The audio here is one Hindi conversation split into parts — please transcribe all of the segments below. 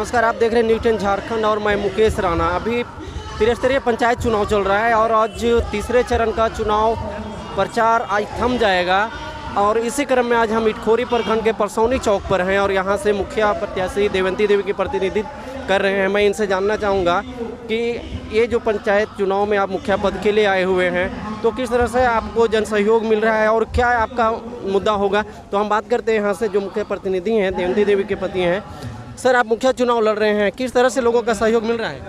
नमस्कार, आप देख रहे हैं न्यूज़ 10 झारखंड और मैं मुकेश राणा। अभी त्रिस्तरीय पंचायत चुनाव चल रहा है और आज तीसरे चरण का चुनाव प्रचार आज थम जाएगा और इसी क्रम में आज हम इटखोरी प्रखंड के परसौनी चौक पर हैं और यहाँ से मुखिया प्रत्याशी देवंती देवी की प्रतिनिधित्व कर रहे हैं। मैं इनसे जानना चाहूँगा कि ये जो पंचायत चुनाव में आप मुखिया पद के लिए आए हुए हैं तो किस तरह से आपको जन सहयोग मिल रहा है और क्या आपका मुद्दा होगा। तो हम बात करते हैं यहाँ से जो मुख्य प्रतिनिधि हैं, देवंती देवी के पति हैं। सर, आप मुखिया चुनाव लड़ रहे हैं, किस तरह से लोगों का सहयोग मिल रहा है?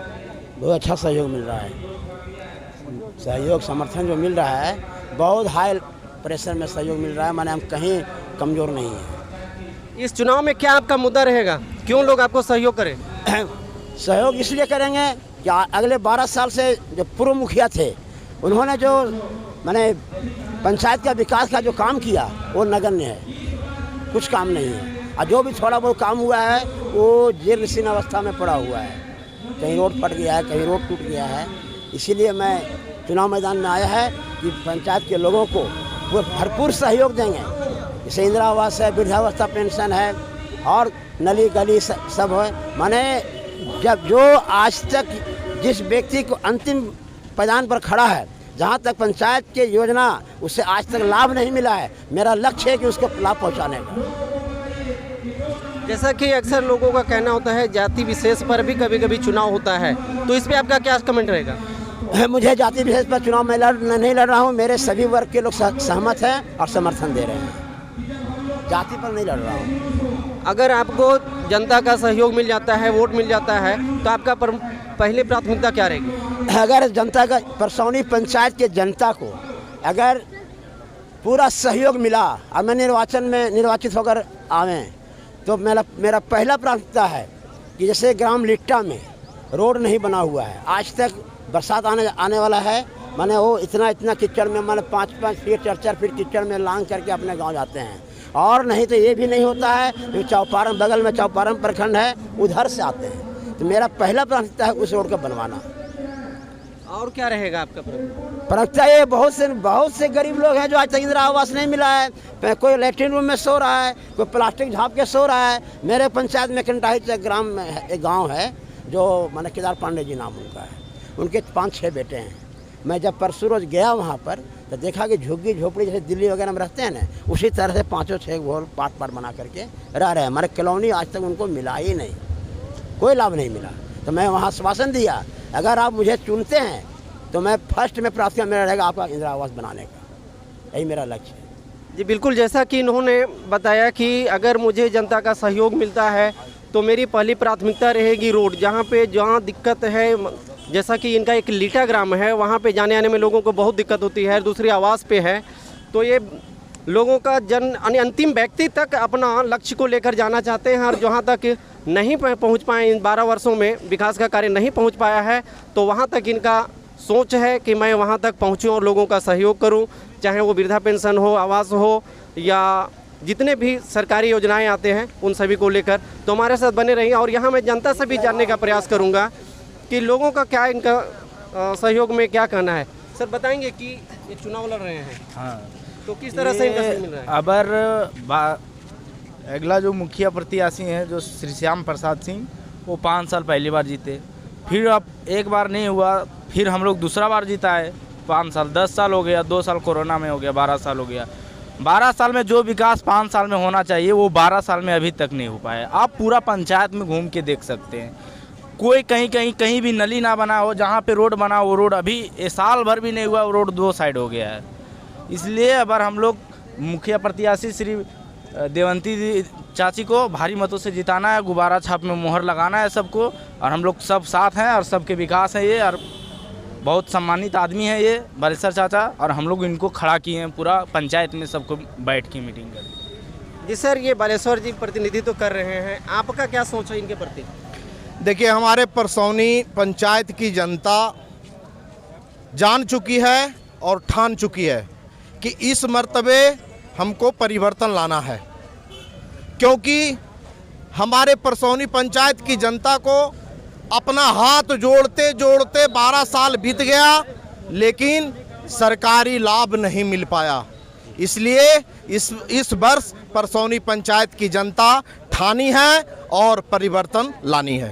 बहुत अच्छा सहयोग मिल रहा है। सहयोग समर्थन जो मिल रहा है बहुत हाई प्रेशर में सहयोग मिल रहा है, माने हम कहीं कमज़ोर नहीं हैं। इस चुनाव में क्या आपका मुद्दा रहेगा, क्यों लोग आपको सहयोग करें? सहयोग इसलिए करेंगे कि अगले 12 साल से जो पूर्व मुखिया थे उन्होंने जो माने पंचायत का विकास का जो काम किया वो नगण्य है, कुछ काम नहीं है। और जो भी थोड़ा बहुत काम हुआ है वो जीर्ण शीर्ण अवस्था में पड़ा हुआ है, कहीं रोड फट गया है, कहीं रोड टूट गया है। इसीलिए मैं चुनाव मैदान में आया है कि पंचायत के लोगों को वो भरपूर सहयोग देंगे। जैसे इंदिरा आवास है, वृद्धावस्था पेंशन है और नली गली सब है। माने जब जो आज तक जिस व्यक्ति को अंतिम पैदान पर खड़ा है, जहाँ तक पंचायत के योजना उससे आज तक लाभ नहीं मिला है, मेरा लक्ष्य है कि उसको लाभ पहुँचाने का। जैसा कि अक्सर लोगों का कहना होता है जाति विशेष पर भी कभी कभी चुनाव होता है, तो इस पे आपका क्या कमेंट रहेगा? मुझे जाति विशेष पर चुनाव में नहीं लड़ रहा हूँ, मेरे सभी वर्ग के लोग सहमत हैं और समर्थन दे रहे हैं। जाति पर नहीं लड़ रहा हूँ। अगर आपको जनता का सहयोग मिल जाता है, वोट मिल जाता है, तो आपका पहली प्राथमिकता क्या रहेगी? अगर जनता का परसौनी पंचायत के जनता को अगर पूरा सहयोग मिला और मैं निर्वाचन में निर्वाचित होकर आवें तो मेरा पहला प्राथमिकता है कि जैसे ग्राम लिट्टा में रोड नहीं बना हुआ है, आज तक बरसात आने वाला है, माने वो इतना कीचड़ में माने 5-5 फीट 4-4 फीट कीचड़ में लांग करके अपने गांव जाते हैं। और नहीं तो ये भी नहीं होता है, चौपारण बगल में चौपारण प्रखंड है, उधर से आते हैं। तो मेरा पहला प्राथमिकता है उस रोड का बनवाना। और क्या रहेगा आपका प्राथमिकता? ये बहुत से गरीब लोग हैं जो आज तक इंदिरा आवास नहीं मिला है, कोई लैट्रिन रूम में सो रहा है, कोई प्लास्टिक झाँप के सो रहा है। मेरे पंचायत में कंटाही ग्राम में एक गाँव है जो माने केदार पांडे जी नाम उनका है, उनके 5-6 बेटे हैं। मैं जब परसों रोज गया वहाँ पर तो देखा कि झुग्गी झोपड़ी जैसे दिल्ली वगैरह में रहते हैं ना, उसी तरह से 5-6 घोल पाट बना करके रह रहे हैं। हमारे कॉलोनी आज तक उनको मिला ही नहीं, कोई लाभ नहीं मिला। तो मैं वहाँ आश्वासन दिया अगर आप मुझे चुनते हैं तो मैं फर्स्ट में प्राथमिकता मेरा रहेगा आपका इंदिरा आवास बनाने का, यही मेरा लक्ष्य है। जी बिल्कुल, जैसा कि इन्होंने बताया कि अगर मुझे जनता का सहयोग मिलता है तो मेरी पहली प्राथमिकता रहेगी रोड। जहाँ दिक्कत है, जैसा कि इनका एक लीटा ग्राम है, वहाँ पे जाने आने में लोगों को बहुत दिक्कत होती है, दूसरी आवास पे है, तो ये लोगों का अंतिम व्यक्ति तक अपना लक्ष्य को लेकर जाना चाहते हैं और जहाँ तक नहीं पहुँच पाए, इन 12 वर्षों में विकास का कार्य नहीं पहुँच पाया है, तो वहाँ तक इनका सोच है कि मैं वहाँ तक पहुँचूँ और लोगों का सहयोग करूँ, चाहे वो वृद्धा पेंशन हो, आवास हो या जितने भी सरकारी योजनाएं आते हैं उन सभी को लेकर। तो हमारे साथ बने रहिए और यहाँ मैं जनता से भी जानने का प्रयास करूँगा कि लोगों का क्या इनका सहयोग में क्या कहना है। सर, बताएंगे कि ये चुनाव लड़ रहे हैं, हाँ, तो किस तरह से इनका सहयोग मिल रहा है? अबर अगला जो मुखिया प्रत्याशी हैं जो श्री श्याम प्रसाद सिंह, वो 5 साल पहली बार जीते, फिर अब एक बार नहीं हुआ, फिर हम लोग दूसरा बार जीता है। 5 साल 10 साल हो गया, 2 साल कोरोना में हो गया, 12 साल हो गया। 12 साल में जो विकास 5 साल में होना चाहिए वो 12 साल में अभी तक नहीं हो पाया। आप पूरा पंचायत में घूम के देख सकते हैं, कोई कहीं भी नली ना बना हो, जहाँ पे रोड बना वो रोड अभी साल भर भी नहीं हुआ, वो रोड 2 साइड हो गया है। इसलिए अगर हम लोग मुखिया प्रत्याशी श्री देवंती चाची को भारी मतों से जिताना है, गुब्बारा छाप में मोहर लगाना है सबको, और हम लोग सब साथ हैं और सबके विकास है ये, और बहुत सम्मानित आदमी है ये बालेश्वर चाचा, और हम लोग इनको खड़ा किए हैं पूरा पंचायत में सबको बैठ के मीटिंग कर। जी सर, ये बालेश्वर जी प्रतिनिधित्व कर रहे हैं, आपका क्या सोच है इनके प्रति? देखिए, हमारे परसौनी पंचायत की जनता जान चुकी है और ठान चुकी है कि इस मर्तबे हमको परिवर्तन लाना है, क्योंकि हमारे परसौनी पंचायत की जनता को अपना हाथ जोड़ते जोड़ते 12 साल बीत गया, लेकिन सरकारी लाभ नहीं मिल पाया। इसलिए इस वर्ष परसौनी पंचायत की जनता ठानी है और परिवर्तन लानी है।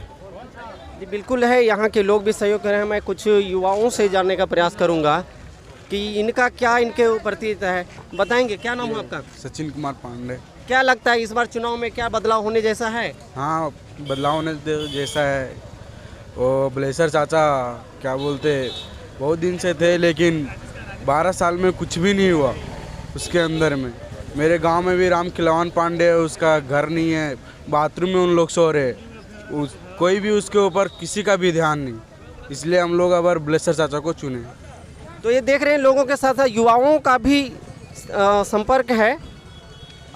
जी बिल्कुल है, यहाँ के लोग भी सहयोग कर रहे हैं। मैं कुछ युवाओं से जानने का प्रयास करूँगा कि इनका क्या इनके प्रतीत है। बताएंगे, क्या नाम है आपका? सचिन कुमार पांडे। क्या लगता है इस बार चुनाव में क्या बदलाव होने जैसा है? हाँ, बदलाव होने जैसा है। वो ब्लेसर चाचा क्या बोलते, बहुत दिन से थे लेकिन 12 साल में कुछ भी नहीं हुआ उसके अंदर में। मेरे गांव में भी राम खिलवान पांडे, उसका घर नहीं है, बाथरूम में उन लोग सो रहे, कोई भी उसके ऊपर किसी का भी ध्यान नहीं, इसलिए हम लोग अब ब्लेसर चाचा को चुने। तो ये देख रहे हैं लोगों के साथ साथ युवाओं का भी संपर्क है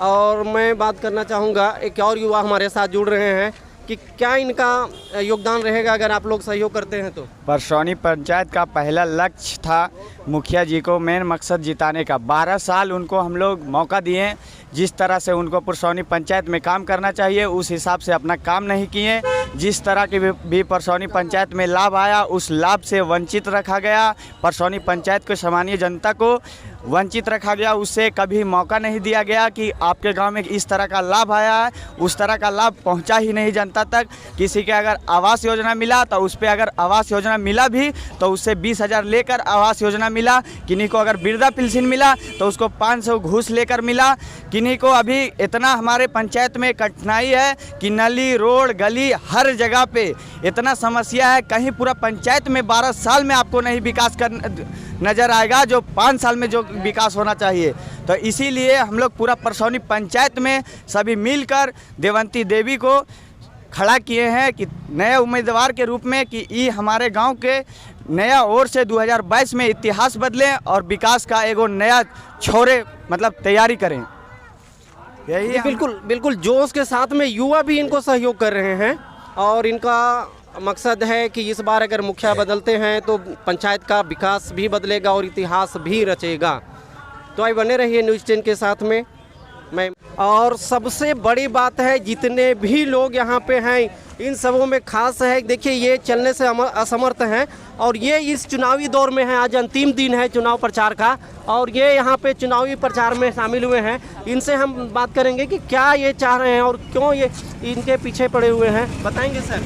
और मैं बात करना चाहूँगा, एक और युवा हमारे साथ जुड़ रहे हैं कि क्या इनका योगदान रहेगा अगर आप लोग सहयोग करते हैं तो? परसौनी पंचायत का पहला लक्ष्य था मुखिया जी को मेन मकसद जिताने का। 12 साल उनको हम लोग मौका दिए, जिस तरह से उनको परसौनी पंचायत में काम करना चाहिए उस हिसाब से अपना काम नहीं किए। जिस तरह के भी परसौनी पंचायत में लाभ आया उस लाभ से वंचित रखा गया। परसौनी पंचायत को सामान्य जनता को वंचित रखा गया, उससे कभी मौका नहीं दिया गया कि आपके गांव में इस तरह का लाभ आया है। उस तरह का लाभ पहुंचा ही नहीं जनता तक। किसी के अगर आवास योजना मिला तो उस पर अगर आवास योजना मिला भी तो उससे 20,000 लेकर आवास योजना मिला। किन्हीं को अगर वृद्धा पेंशन मिला तो उसको 500 घूस लेकर मिला। किन्हीं को अभी इतना हमारे पंचायत में कठिनाई है कि नली, रोड, गली हर जगह पे इतना समस्या है। कहीं पूरा पंचायत में 12 साल में आपको नहीं विकास कर नज़र आएगा जो 5 साल में जो विकास होना चाहिए। तो इसीलिए हम लोग पूरा परसौनी पंचायत में सभी मिलकर देवंती देवी को खड़ा किए हैं कि नए उम्मीदवार के रूप में कि ये हमारे गांव के नया ओर से 2022 में इतिहास बदलें और विकास का एगो नया छोरे मतलब तैयारी करें। यही बिल्कुल बिल्कुल जोश के साथ में युवा भी इनको सहयोग कर रहे हैं और इनका मकसद है कि इस बार अगर मुखिया बदलते हैं तो पंचायत का विकास भी बदलेगा और इतिहास भी रचेगा। तो आइए बने रहिए न्यूज़ 10 के साथ में। मैं और सबसे बड़ी बात है जितने भी लोग यहाँ पे हैं इन सबों में खास है, देखिए ये चलने से असमर्थ हैं और ये इस चुनावी दौर में है। आज अंतिम दिन है चुनाव प्रचार का और ये यहाँ पे चुनावी प्रचार में शामिल हुए हैं। इनसे हम बात करेंगे कि क्या ये चाह रहे हैं और क्यों ये इनके पीछे पड़े हुए हैं, बताएंगे सर?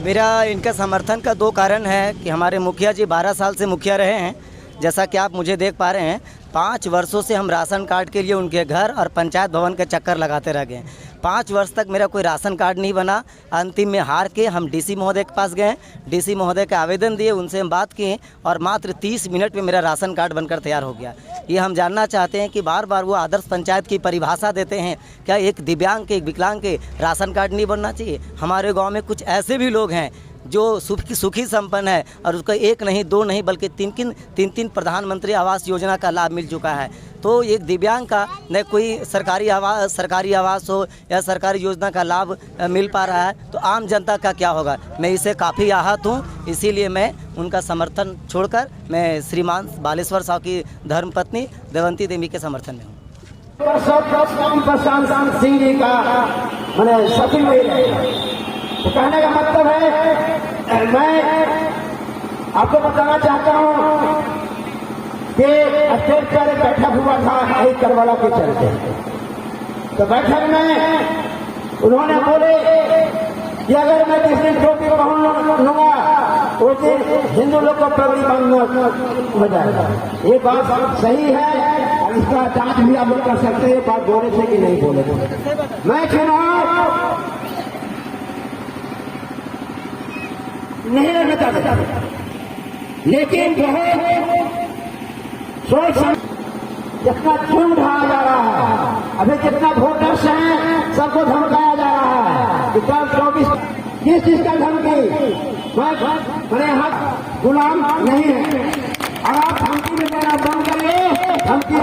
मेरा इनका समर्थन का 2 कारण है कि हमारे मुखिया जी 12 साल से मुखिया रहे हैं। जैसा कि आप मुझे देख पा रहे हैं 5 वर्षों से हम राशन कार्ड के लिए उनके घर और पंचायत भवन के चक्कर लगाते रह गए। 5 वर्ष तक मेरा कोई राशन कार्ड नहीं बना। अंतिम में हार के हम डीसी महोदय के पास गए, डीसी महोदय का आवेदन दिए, उनसे हम बात किए और मात्र 30 मिनट में मेरा राशन कार्ड बनकर तैयार हो गया। ये हम जानना चाहते हैं कि बार बार वो आदर्श पंचायत की परिभाषा देते हैं, क्या एक दिव्यांग के, एक विकलांग के राशन कार्ड नहीं बनना चाहिए? हमारे गाँव में कुछ ऐसे भी लोग हैं जो सुखी संपन्न है और उसको 1 नहीं 2 नहीं बल्कि 3 प्रधानमंत्री आवास योजना का लाभ मिल चुका है। तो एक दिव्यांग का न कोई सरकारी आवास हो या सरकारी योजना का लाभ मिल पा रहा है तो आम जनता का क्या होगा? मैं इससे काफ़ी आहत हूँ, इसीलिए मैं उनका समर्थन छोड़कर मैं श्रीमान बालेश्वर साहब की धर्मपत्नी देवंती देवी के समर्थन में हूँ। सिंह जी का मैंने सचिव तो कहने का मतलब है मैं आपको बताना चाहता हूँ कि स्टेज पर बैठक हुआ था एक करवाला के चलते, तो बैठक में उन्होंने बोले कि अगर मैं जिस दिन टोपी पहन लूंगा उस दिन हिंदू लोग को पगड़ी बांधना हो जाएगा। ये बात सही है और इसका जांच भी आप लोग कर सकते हैं, बात बोले थे कि नहीं बोले थे। मैं चुनाव नहीं रहना चाहता लेकिन बहुत सोच जितना झूठ ढाया जा रहा है, अभी जितना वोटर्स हैं सबको धमकाया जा रहा है कि कल 24 किस चीज का धमकी? मेरे यहाँ गुलाम नहीं है। और आप धमकी में देना बंद करिए, धमकी